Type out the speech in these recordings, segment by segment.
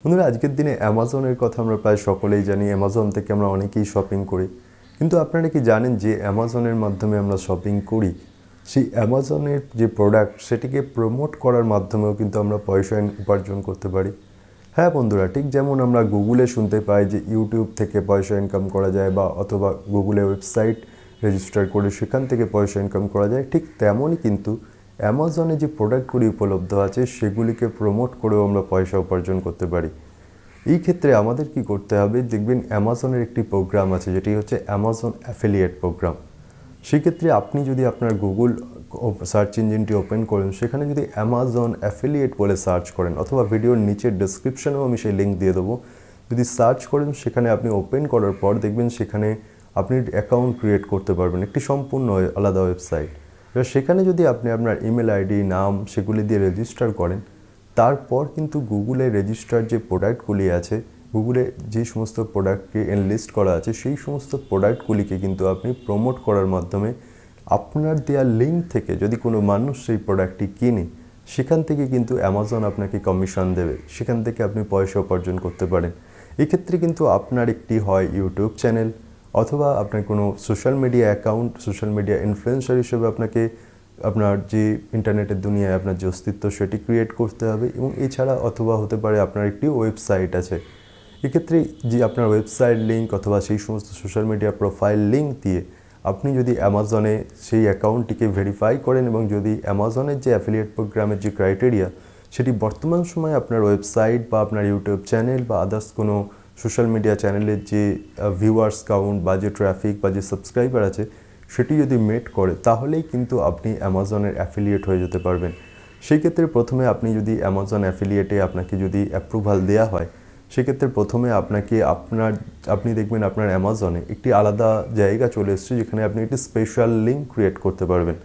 বন্ধুরা আজকের দিনে অ্যামাজনের কথা আমরা প্রায় সকলেই জানি। অ্যামাজন থেকে আমরা অনেকেই শপিং করি, কিন্তু আপনারা কি জানেন যে অ্যামাজনের মাধ্যমে আমরা শপিং করি, সেই অ্যামাজনের যে প্রোডাক্ট সেটিকে প্রমোট করার মাধ্যমেও কিন্তু আমরা পয়সা উপার্জন করতে পারি। হ্যাঁ বন্ধুরা, ঠিক যেমন আমরা গুগলে শুনতে পাই যে ইউটিউব থেকে পয়সা ইনকাম করা যায়, বা অথবা গুগলে ওয়েবসাইট রেজিস্টার করে সেখান থেকে পয়সা ইনকাম করা যায়, ঠিক তেমনই কিন্তু অ্যামাজনে যে প্রোডাক্টগুলি উপলব্ধ আছে সেগুলিকে প্রমোট করেও আমরা পয়সা উপার্জন করতে পারি। এই ক্ষেত্রে আমাদের কি করতে হবে, দেখবেন অ্যামাজনের একটি প্রোগ্রাম আছে যেটি হচ্ছে অ্যামাজন অ্যাফিলিয়েট প্রোগ্রাম। সেক্ষেত্রে আপনি যদি আপনার গুগল সার্চ ইঞ্জিনটি ওপেন করেন, সেখানে যদি অ্যামাজন অ্যাফিলিয়েট বলে সার্চ করেন, অথবা ভিডিওর নিচের ডেসক্রিপশনেও আমি সেই লিঙ্ক দিয়ে দেবো, যদি সার্চ করেন সেখানে আপনি ওপেন করার পর দেখবেন সেখানে আপনি অ্যাকাউন্ট ক্রিয়েট করতে পারবেন, একটি সম্পূর্ণ আলাদা ওয়েবসাইট। এবার সেখানে যদি আপনি আপনার ইমেল আইডি, নাম সেগুলি দিয়ে রেজিস্টার করেন, তারপর কিন্তু গুগলে রেজিস্টার যে প্রোডাক্টগুলি আছে, গুগলে যে সমস্ত প্রোডাক্টকে এনলিস্ট করা আছে, সেই সমস্ত প্রোডাক্টগুলিকে কিন্তু আপনি প্রমোট করার মাধ্যমে আপনার দেওয়া লিঙ্ক থেকে যদি কোনো মানুষ সেই প্রোডাক্টটি কিনে, সেখান থেকে কিন্তু অ্যামাজন আপনাকে কমিশন দেবে, সেখান থেকে আপনি পয়সা উপার্জন করতে পারেন। এক্ষেত্রে কিন্তু আপনার একটি হয় ইউটিউব চ্যানেল, অথবা আপনার কোনো social media account, social media influencer হিসেবে আপনাকে আপনার যে ইন্টারনেটের দুনিয়ায় আপনার যে অস্তিত্ব সেটি ক্রিয়েট করতে হবে, এবং এছাড়া অথবা হতে পারে আপনার একটি ওয়েবসাইট আছে। এক্ষেত্রে যে আপনার ওয়েবসাইট লিঙ্ক অথবা সেই সমস্ত সোশ্যাল মিডিয়া প্রোফাইল লিঙ্ক দিয়ে আপনি যদি অ্যামাজনে সেই অ্যাকাউন্টটিকে ভেরিফাই করেন, এবং যদি অ্যামাজনের যে অ্যাফিলিয়েট প্রোগ্রামের যে ক্রাইটেরিয়া সেটি বর্তমান সময়ে আপনার ওয়েবসাইট বা আপনার ইউটিউব চ্যানেল বা আদার্স কোনো সোশ্যাল মিডিয়া চ্যানেলের যে ভিউয়ার্স কাউন্ট বা যে ট্রাফিক বা যে সাবস্ক্রাইবার আছে সেটি যদি মেট করে, তাহলেই কিন্তু আপনি অ্যামাজনের অ্যাফিলিয়েট হয়ে যেতে পারবেন। সেই ক্ষেত্রে প্রথমে আপনি যদি অ্যামাজন অ্যাফিলিয়েটে আপনাকে যদি অ্যাপ্রুভাল দেওয়া হয়, সেক্ষেত্রে প্রথমে আপনি দেখবেন আপনার অ্যামাজনে একটি আলাদা জায়গা চলে এসছে যেখানে আপনি একটি স্পেশাল লিঙ্ক ক্রিয়েট করতে পারবেন।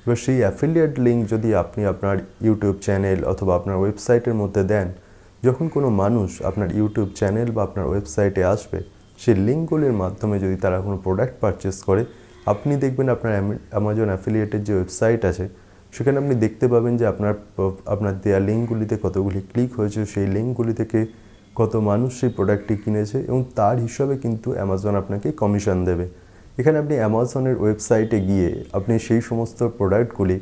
এবার সেই অ্যাফিলিয়েট লিঙ্ক যদি আপনি আপনার ইউটিউব চ্যানেল অথবা আপনার ওয়েবসাইটের মধ্যে দেন, যখন কোনো মানুষ আপনার ইউটিউব চ্যানেল বা আপনার ওয়েবসাইটে আসবে, সেই লিঙ্কগুলির মাধ্যমে যদি তারা কোনো প্রোডাক্ট পারচেস করে, আপনি দেখবেন আপনার অ্যামাজন অ্যাফিলিয়েটের যে ওয়েবসাইট আছে সেখানে আপনি দেখতে পাবেন যে আপনার দেওয়া লিঙ্কগুলিতে কতগুলি ক্লিক হয়েছে, সেই লিঙ্কগুলি থেকে কত মানুষ সেই প্রোডাক্টটি কিনেছে, এবং তার হিসাবে কিন্তু অ্যামাজন আপনাকে কমিশন দেবে। এখানে আপনি অ্যামাজনের ওয়েবসাইটে গিয়ে আপনি সেই সমস্ত প্রোডাক্টগুলি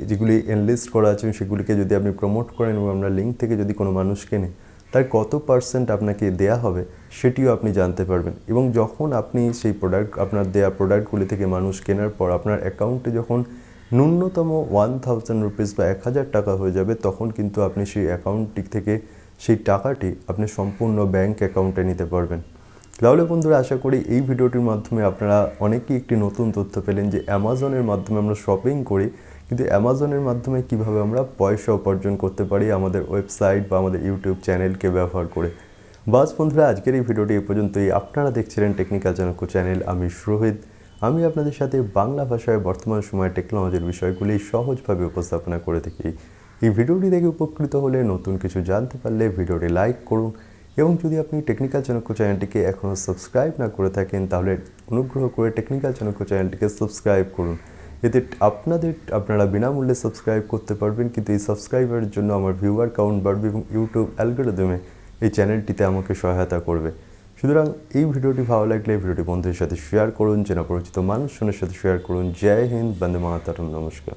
যেগুলি এনলিস্ট করা আছে সেগুলিকে যদি আপনি প্রমোট করেন এবং আপনার লিঙ্ক থেকে যদি কোনো মানুষ কেনে, তার কত পার্সেন্ট আপনাকে দেয়া হবে সেটিও আপনি জানতে পারবেন। এবং যখন আপনি সেই আপনার দেয়া প্রোডাক্টগুলি থেকে মানুষ কেনার পর আপনার অ্যাকাউন্টে যখন ন্যূনতম 1000 রুপিস বা 1000 টাকা হয়ে যাবে, তখন কিন্তু আপনি সেই অ্যাকাউন্টটি থেকে সেই টাকাটি আপনি সম্পূর্ণ ব্যাংক অ্যাকাউন্টে নিতে পারবেন। তাহলে বন্ধুরা, আশা করি এই ভিডিওটির মাধ্যমে আপনারা অনেকেই একটি নতুন তথ্য পেলেন যে অ্যামাজনের মাধ্যমে আমরা শপিং করি, কিন্তু অ্যামাজনের মাধ্যমে কিভাবে আমরা পয়সা উপার্জন করতে পারি আমাদের ওয়েবসাইট বা আমাদের ইউটিউব চ্যানেলকে ব্যবহার করে। বাস বন্ধুরা, আজকের এই ভিডিওটি এই পর্যন্তই। আপনারা দেখছিলেন টেকনিক্যাল চাণক্য চ্যানেল। আমি সুরোহিত। আমি আপনাদের সাথে বাংলা ভাষায় বর্তমান সময়ে টেকনোলজির বিষয়গুলি সহজভাবে উপস্থাপনা করে থাকি। এই ভিডিওটি দেখে উপকৃত হলে, নতুন কিছু জানতে পারলে ভিডিওটি লাইক করুন, এবং যদি আপনি টেকনিক্যাল চাণক্য চ্যানেলটিকে এখনও সাবস্ক্রাইব না করে থাকেন, তাহলে অনুগ্রহ করে টেকনিক্যাল চাণক্য চ্যানেলটিকে সাবস্ক্রাইব করুন। এতে আপনারা বিনামূল্যে সাবস্ক্রাইব করতে পারবেন, কিন্তু এই সাবস্ক্রাইবারের জন্য আমার ভিউয়ার কাউন্ট বাড়বে এবং ইউটিউব অ্যালগরিদমে এই চ্যানেলটিতে আমাকে সহায়তা করবে। সুতরাং এই ভিডিওটি ভালো লাগলে ভিডিওটি বন্ধুদের সাথে শেয়ার করুন, চেনা পরিচিত মানুষজনের সাথে শেয়ার করুন। জয় হিন্দ, বন্দে মাতরম, নমস্কার।